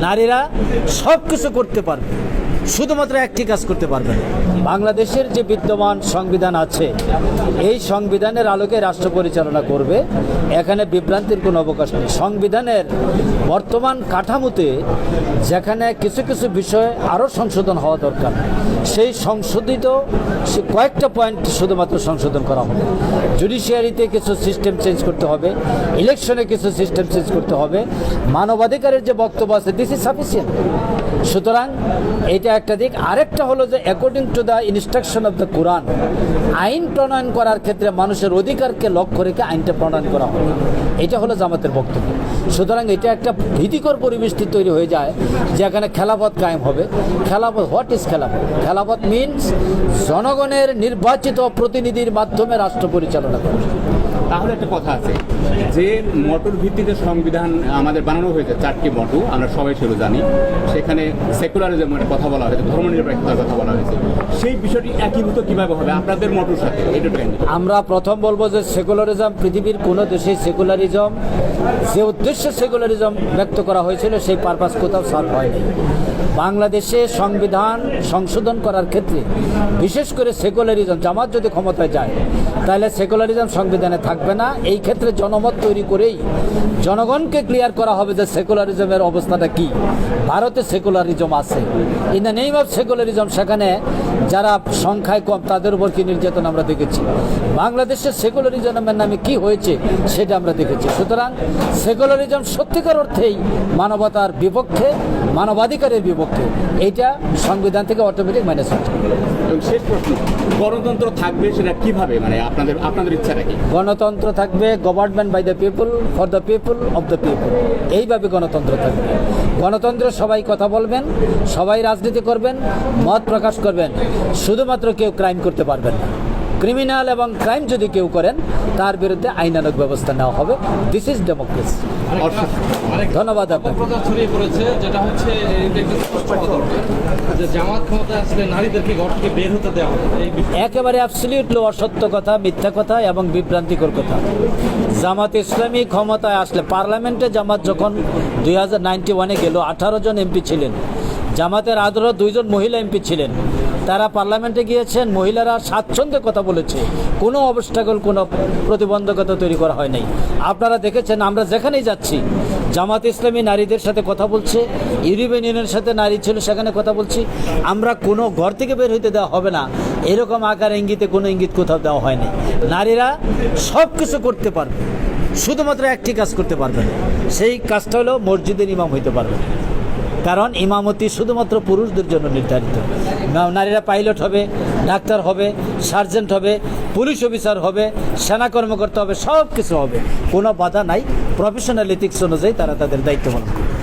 নারীরা সব কিছু করতে পারবে, শুধুমাত্র একটি কাজ করতে পারবে না। বাংলাদেশের যে বিদ্যমান সংবিধান আছে, এই সংবিধানের আলোকে রাষ্ট্র পরিচালনা করবে, এখানে বিভ্রান্তির কোনো অবকাশ নেই। সংবিধানের বর্তমান কাঠামোতে যেখানে কিছু কিছু বিষয়ে আরও সংশোধন হওয়া দরকার, সেই সংশোধিত কয়েকটা পয়েন্ট শুধুমাত্র সংশোধন করা হবে। জুডিশিয়ারিতে কিছু সিস্টেম চেঞ্জ করতে হবে, ইলেকশনে কিছু সিস্টেম চেঞ্জ করতে হবে, মানবাধিকারের যে বক্তব্য আছে দিস ইজ সাফিসিয়েন্ট। সুতরাং এটা একটা দিক। আরেকটা হলো যে according to the instruction of the Quran, আইন প্রণয়ন করার ক্ষেত্রে মানুষের অধিকারকে লক্ষ্য রেখে আইনটা প্রণয়ন করা হবে, এটা হলো জামাতের বক্তব্য। সুতরাং এটা একটা ভীতিকর পরিবেশটি তৈরি হয়ে যায় যেখানে খেলাফত কায়েম হবে। খেলাফত, হোয়াট ইজ খেলাফত? খেলাফত মিনস জনগণের নির্বাচিত প্রতিনিধির মাধ্যমে রাষ্ট্র পরিচালনা করা। তাহলে একটা কথা আছে যে মটর ভিত্তিতে সংবিধান আমাদের বানানো হয়েছে, 4টি মটু, আমরা সবাই সেগুলো জানি। সেখানে সেকুলারিজমের কথা বলা হয়েছে, ধর্মনিরপেক্ষতার কথা বলা হয়েছে। সেই বিষয়টি একীভূত কিভাবে হবে আপনাদের মটুর সাথে? আমরা প্রথম বলবো যে সেকুলারিজম, পৃথিবীর কোনো দেশে সেকুলারিজম, যে উদ্দেশ্যে সেকুলারিজম ব্যক্ত করা হয়েছিল সেই পারপাস কোথাও সার্ভ হয়নি। বাংলাদেশে সংবিধান সংশোধন করার ক্ষেত্রে বিশেষ করে সেকুলারিজম, জামাত যদি ক্ষমতায় যায় তাহলে সেকুলারিজম সংবিধানে থাকবে না। এই ক্ষেত্রে জনমত তৈরি করেই জনগণকে ক্লিয়ার করা হবে যে সেকুলারিজমের অবস্থাটা কি। ভারতে সেকুলারিজম আছে, in the name of secularism সেখানে যারা সংখ্যায় কম তাদের উপর কি নির্যাতন আমরা দেখেছি। বাংলাদেশের সেকুলারিজমের নামে কি হয়েছে সেটা আমরা দেখেছি। সুতরাং সেকুলারিজম সত্যিকার অর্থেই মানবতার বিপক্ষে, মানবাধিকারের বিপক্ষে, এইটা সংবিধান থেকে অটোমেটিক মাইনাস হচ্ছে। এবং শেষ প্রশ্ন, গণতন্ত্র থাকবে সেটা কিভাবে, মানে আপনাদের ইচ্ছাটা কি? গণতন্ত্র থাকবে government by the people, for the people, of the people, এইভাবে গণতন্ত্র থাকবে। গণতন্ত্রে সবাই কথা বলবেন, সবাই রাজনীতি করবেন, মত প্রকাশ করবেন, শুধুমাত্র কেউ ক্রাইম করতে পারবেন না। ক্রিমিনাল এবং ক্রাইম যদি কেউ করেন তার বিরুদ্ধে আইনানুগ ব্যবস্থা নেওয়া হবে। This is democracy. ধন্যবাদ আপনাকে। ছড়িয়ে পড়েছে যেটা হচ্ছে যে জামাত ক্ষমতায় আসলে নারীদেরকে ঘর থেকে বের হতে দেওয়া হবে, একেবারে অ্যাবসলিউটলি অসত্য কথা, মিথ্যা কথা এবং বিভ্রান্তিকর কথা। জামাত ইসলামী ক্ষমতায় আসলে, পার্লামেন্টে জামাত যখন 2091-এ গেল, 18 জন এমপি ছিলেন। জামাতের আদরও 2 জন মহিলা এমপি ছিলেন। তারা পার্লামেন্টে গিয়েছেন, মহিলারা স্বাচ্ছন্দ্যে কথা বলেছে, কোনো অবস্টাকল, কোনো প্রতিবন্ধকতা তৈরি করা হয় নাই। আপনারা দেখেছেন আমরা যেখানেই যাচ্ছি জামাত ইসলামী নারীদের সাথে কথা বলছে, ইউরোপিয়ান ইউনিয়নের সাথে নারী ছিল সেখানে কথা বলছি। আমরা কোনো ঘর থেকে বের হইতে দেওয়া হবে না এরকম আকার ইঙ্গিতে কোনো ইঙ্গিত কোথাও দেওয়া হয়নি। নারীরা সব কিছু করতে পারবে, শুধুমাত্র একটি কাজ করতে পারবে না, সেই কাজটা হলো মসজিদের ইমাম হইতে পারবে। কারণ ইমামতি শুধুমাত্র পুরুষদের জন্য নির্ধারিত। নারীরা পাইলট হবে, ডাক্তার হবে, সার্জেন্ট হবে, পুলিশ অফিসার হবে, সেনা কর্মকর্তা হবে, সব কিছু হবে, কোনো বাধা নাই। প্রফেশনাল এথিক্স অনুযায়ী তারা তাদের দায়িত্ব পালন করবে।